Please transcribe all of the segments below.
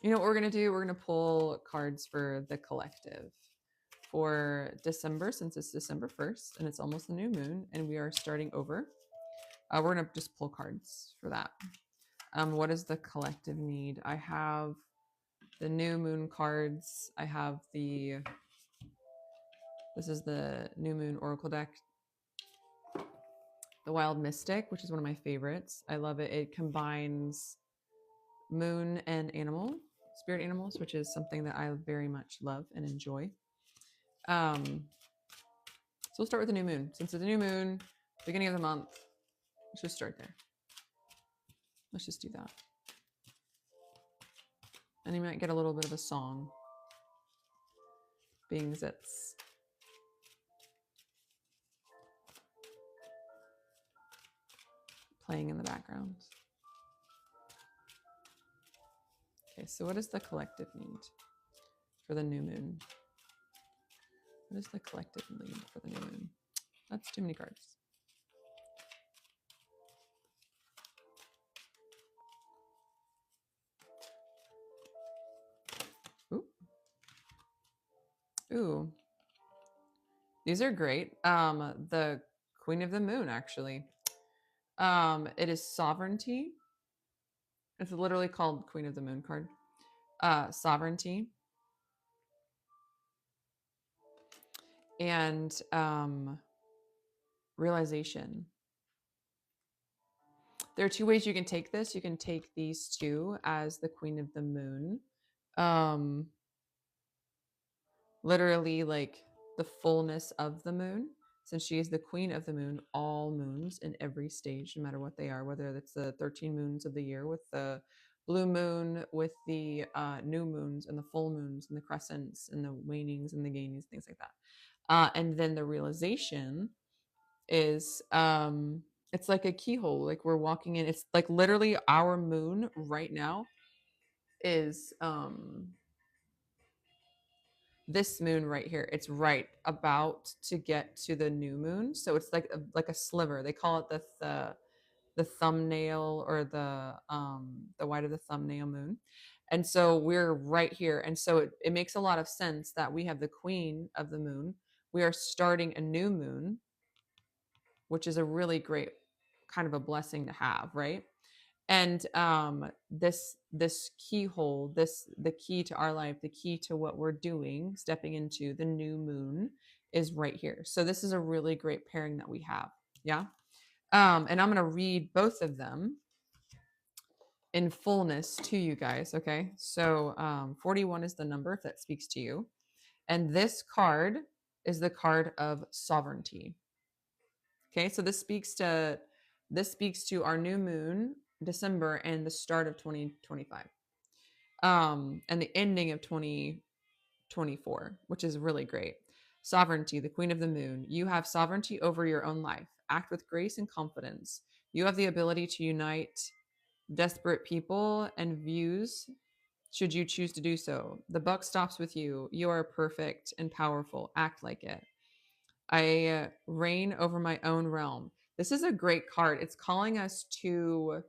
You know what we're going to do? We're going to pull cards for the collective for December, since it's December 1st and it's almost the new moon and we are starting over. We're going to just pull cards for that. What does the collective need? I have the new moon cards. I have this is the new moon oracle deck, the Wild Mystic, which is one of my favorites. I love it. It combines moon and spirit animals, which is something that I very much love and enjoy. So we'll start with the new moon. Since it's a new moon, beginning of the month, let's just start there. Let's just do that. And you might get a little bit of a song, being that it's playing in the background. Okay, so what does the collective need for the new moon? What does the collective need for the new moon? That's too many cards. Ooh. Ooh. These are great. The Queen of the Moon, actually. It is sovereignty. It's literally called Queen of the Moon card. Sovereignty. And realization. There are two ways you can take this. You can take these two as the Queen of the Moon. Literally like the fullness of the moon, since she is the Queen of the Moon, all moons in every stage, no matter what they are, whether it's the 13 moons of the year with the blue moon, with the new moons and the full moons and the crescents and the wanings and the gainings, things like that. And then the realization is it's like a keyhole, like we're walking in. It's like literally our moon right now is this moon right here. It's right about to get to the new moon, so it's like a sliver. They call it the thumbnail, or the white of the thumbnail moon. And so we're right here, and so it makes a lot of sense that we have the Queen of the Moon. We are starting a new moon, which is a really great kind of a blessing to have, right? And this keyhole, the key to our life, the key to what we're doing, stepping into the new moon, is right here. So this is a really great pairing that we have. Yeah. And I'm going to read both of them in fullness to you guys. Okay. So 41 is the number, if that speaks to you. And this card is the card of sovereignty. Okay. So this speaks to our new moon, December, and the start of 2025. And the ending of 2024, which is really great. Sovereignty, the Queen of the Moon. You have sovereignty over your own life. Act with grace and confidence. You have the ability to unite desperate people and views should you choose to do so. The buck stops with you. You are perfect and powerful. Act like it. I reign over my own realm. This is a great card. It's calling us to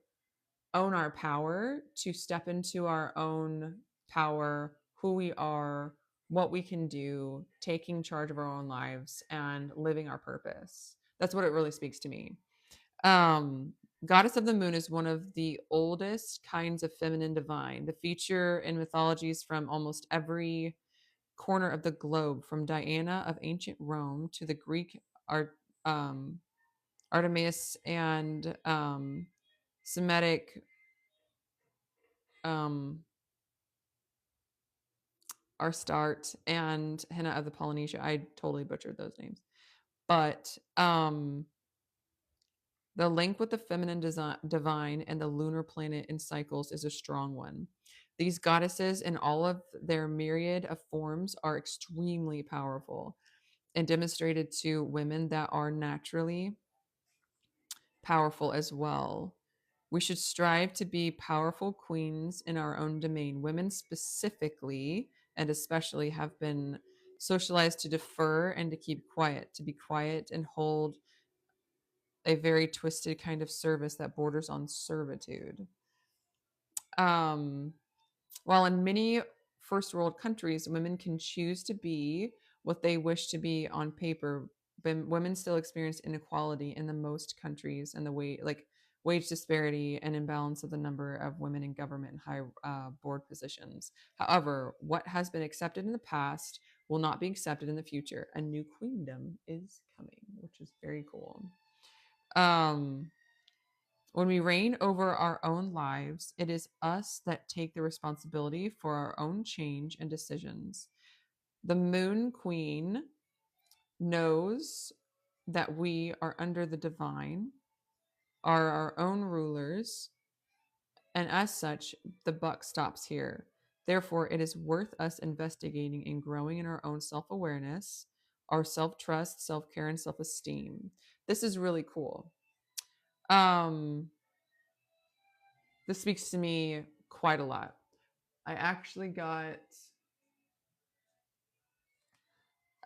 own our power, to step into our own power, who we are, what we can do, taking charge of our own lives and living our purpose. That's what it really speaks to me. Goddess of the Moon is one of the oldest kinds of feminine divine. The feature in mythologies from almost every corner of the globe, from Diana of ancient Rome to the Greek um, Artemis and Semitic Astarte and Henna of the Polynesia. I totally butchered those names. But the link with the feminine divine and the lunar planet in cycles is a strong one. These goddesses, in all of their myriad of forms, are extremely powerful and demonstrated to women that are naturally powerful as well. We should strive to be powerful queens in our own domain. Women specifically and especially have been socialized to defer and to keep quiet, to be quiet and hold a very twisted kind of service that borders on servitude. Um, While in many first world countries, women can choose to be what they wish to be on paper, but women still experience inequality in the most countries and the way like wage disparity and imbalance of the number of women in government and high board positions. However, what has been accepted in the past will not be accepted in the future. A new queendom is coming, which is very cool. Um, when we reign over our own lives, it is us that take the responsibility for our own change and decisions. The Moon Queen knows that we are under the divine, are our own rulers, and as such, the buck stops here. Therefore, it is worth us investigating and growing in our own self awareness, our self trust, self care, and self esteem. This is really cool. Um, this speaks to me quite a lot. I actually got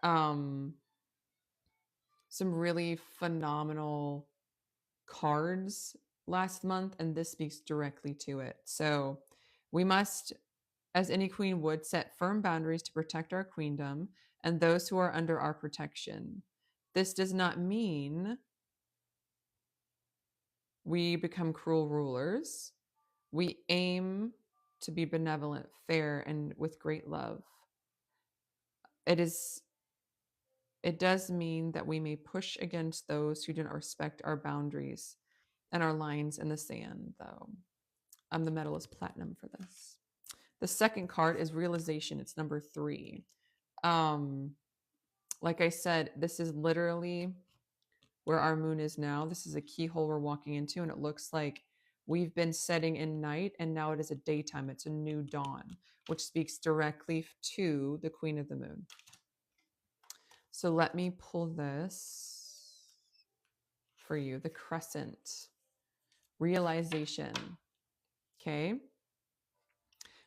um, some really phenomenal cards last month, and this speaks directly to it. So, we must, as any queen would, set firm boundaries to protect our queendom and those who are under our protection. This does not mean we become cruel rulers. We aim to be benevolent, fair, and with great love. It is It does mean that we may push against those who do not respect our boundaries and our lines in the sand, though. The medal is platinum for this. The second card is realization. It's number 3. Um, like I said, this is literally where our moon is now. This is a keyhole we're walking into, and it looks like we've been setting in night, and now it is a daytime. It's a new dawn, which speaks directly to the Queen of the Moon. So let me pull this for you. The crescent, realization. Okay.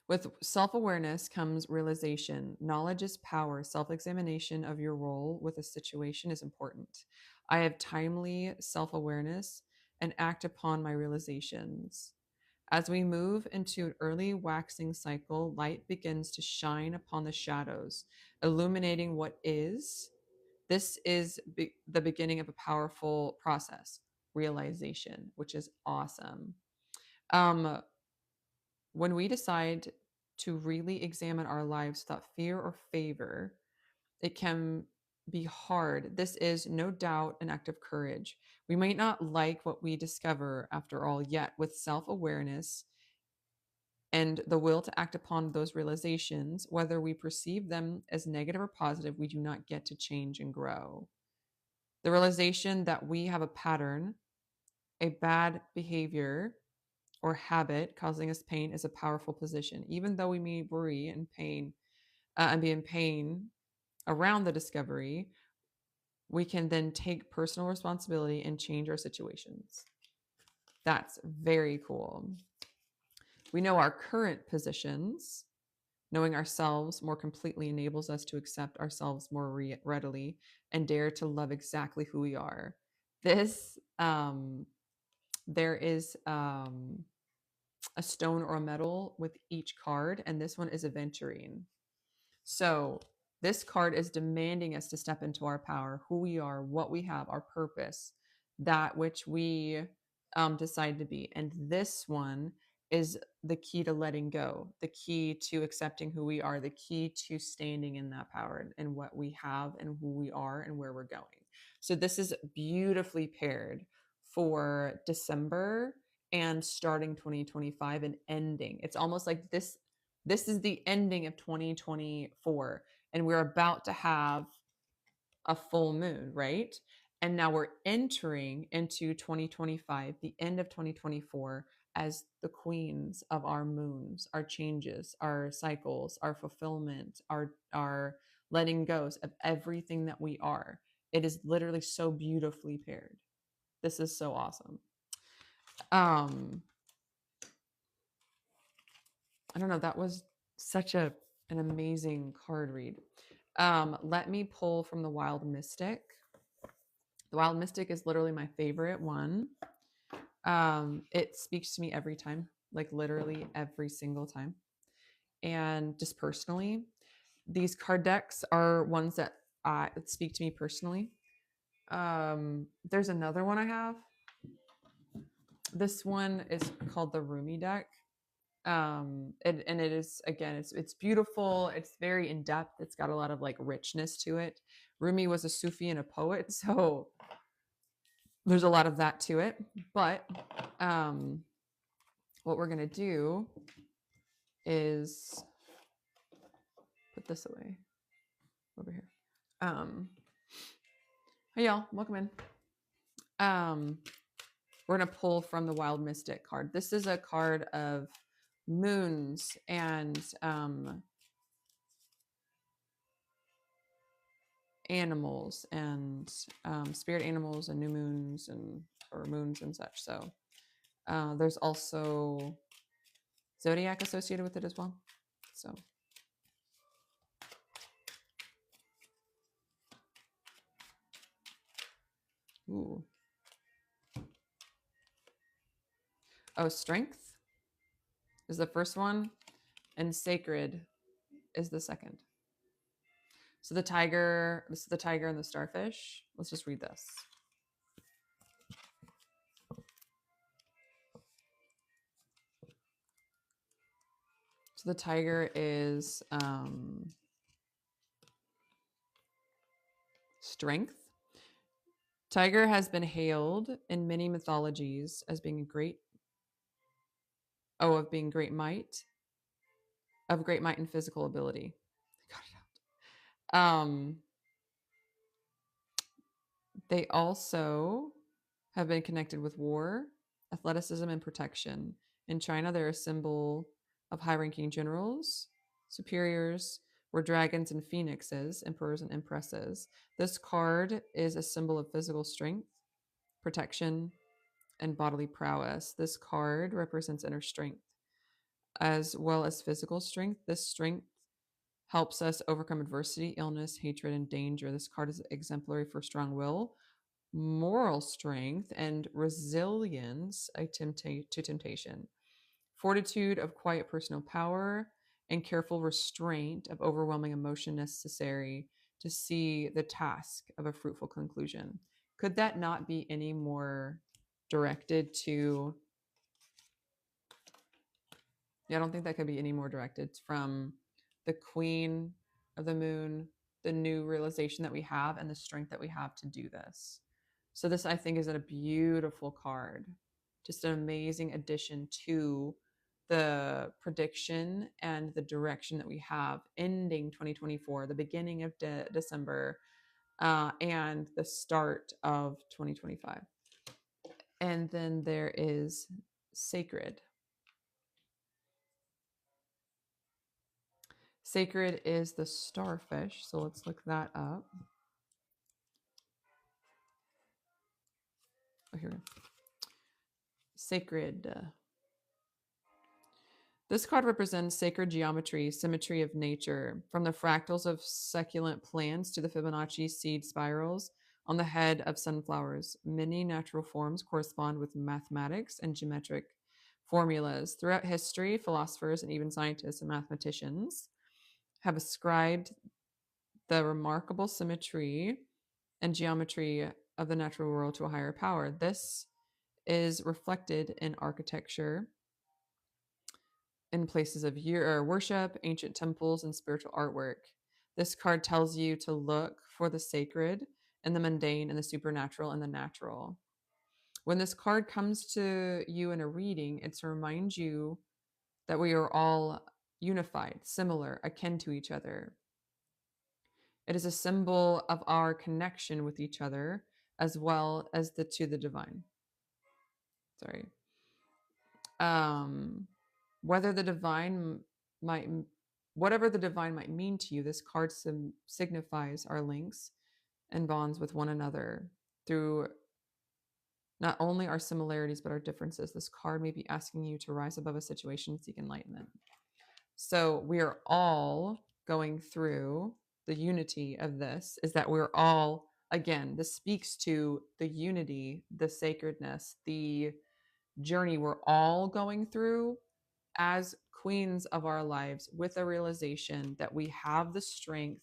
With self awareness comes realization. Knowledge is power. Self examination of your role with a situation is important. I have timely self awareness and act upon my realizations. As we move into an early waxing cycle, light begins to shine upon the shadows, illuminating what is. This is the beginning of a powerful process, realization, which is awesome. Um, when we decide to really examine our lives without fear or favor, it can be hard. This is no doubt an act of courage. We might not like what we discover after all, yet with self awareness and the will to act upon those realizations, whether we perceive them as negative or positive, we do not get to change and grow. The realization that we have a pattern, a bad behavior, or habit causing us pain is a powerful position. Even though we may worry and pain and be in pain around the discovery, we can then take personal responsibility and change our situations. That's very cool. We know our current positions. Knowing ourselves more completely enables us to accept ourselves more readily and dare to love exactly who we are. This, there is a stone or a metal with each card, and this one is aventurine. So this card is demanding us to step into our power, who we are, what we have, our purpose, that which we decide to be. And this one is the key to letting go, the key to accepting who we are, the key to standing in that power and what we have and who we are and where we're going. So this is beautifully paired for December and starting 2025 and ending. It's almost like this is the ending of 2024 and we're about to have a full moon, right? And now we're entering into 2025, the end of 2024, as the queens of our moons, our changes, our cycles, our fulfillment, our letting goes of everything that we are. It is literally so beautifully paired. This is so awesome. I don't know, that was such an amazing card read. Let me pull from the Wild Mystic. The Wild Mystic is literally my favorite one. It speaks to me every time, like literally every single time. and just personally. These card decks are ones that speak to me personally. There's another one I have. This one is called the Rumi deck. And it is, again, it's beautiful. It's very in depth. It's got a lot of like richness to it. Rumi was a Sufi and a poet, so there's a lot of that to it. But what we're gonna do is put this away over here. Hey y'all, welcome in. We're gonna pull from the Wild Mystic card. This is a card of moons and animals and spirit animals and new moons and or moons and such. So there's also zodiac associated with it as well. So ooh. Oh, strength is the first one, and sacred is the second. So the tiger, this is the tiger and the starfish. Let's just read this. So the tiger is strength. Tiger has been hailed in many mythologies as being of being great might, of great might and physical ability. Got it out. They also have been connected with war, athleticism, and protection. In China, they're a symbol of high-ranking generals, superiors, were dragons and phoenixes, emperors and empresses. This card is a symbol of physical strength, protection, and bodily prowess. This card represents inner strength as well as physical strength. This strength helps us overcome adversity, illness, hatred, and danger. This card is exemplary for strong will, moral strength, and resilience to temptation, fortitude of quiet personal power, and careful restraint of overwhelming emotion necessary to see the task of a fruitful conclusion. Could that not be any more directed to? Yeah, I don't think that could be any more directed from the Queen of the Moon, the new realization that we have, and the strength that we have to do this. So this, I think, is a beautiful card, just an amazing addition to the prediction and the direction that we have ending 2024, the beginning of December, and the start of 2025. And then there is sacred. Sacred is the starfish, so let's look that up. Oh, here we go. Sacred. This card represents sacred geometry, symmetry of nature, from the fractals of succulent plants to the Fibonacci seed spirals on the head of sunflowers. Many natural forms correspond with mathematics and geometric formulas. Throughout history, philosophers and even scientists and mathematicians have ascribed the remarkable symmetry and geometry of the natural world to a higher power. This is reflected in architecture, in places of worship, ancient temples, and spiritual artwork. This card tells you to look for the sacred and the mundane and the supernatural and the natural. When this card comes to you in a reading, it's to remind you that we are all unified, similar, akin to each other. It is a symbol of our connection with each other as well as to the divine. Sorry. Whether the divine might, whatever the divine might mean to you, this card signifies our links and bonds with one another through not only our similarities but our differences. This card may be asking you to rise above a situation and seek enlightenment. So we are all going through the unity of this, is that we're all, again, this speaks to the unity, the sacredness, the journey we're all going through as queens of our lives with a realization that we have the strength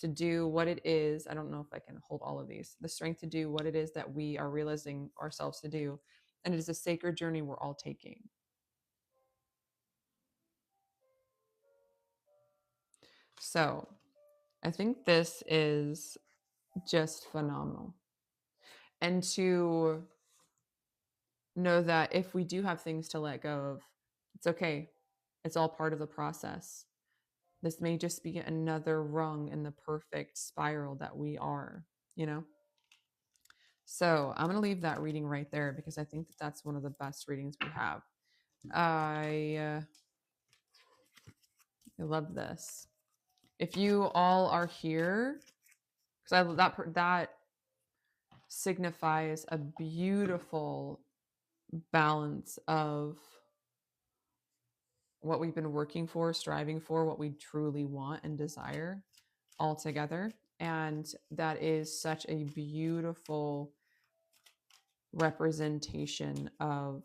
to do what it is. I don't know if I can hold all of these. The strength to do what it is that we are realizing ourselves to do. And it is a sacred journey we're all taking. So I think this is just phenomenal. And to know that if we do have things to let go of, it's okay. It's all part of the process. This may just be another rung in the perfect spiral that we are, you know? So I'm going to leave that reading right there because I think that that's one of the best readings we have. I love this. If you all are here, because that signifies a beautiful balance of what we've been working for, striving for, what we truly want and desire all together. And that is such a beautiful representation of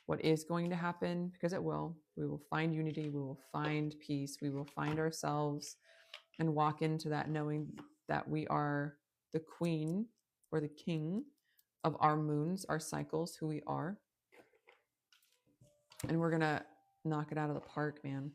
what is going to happen, because it will. We will find unity, we will find peace, we will find ourselves and walk into that knowing that we are the queen or the king of our moons, our cycles, who we are. And we're going to knock it out of the park, man.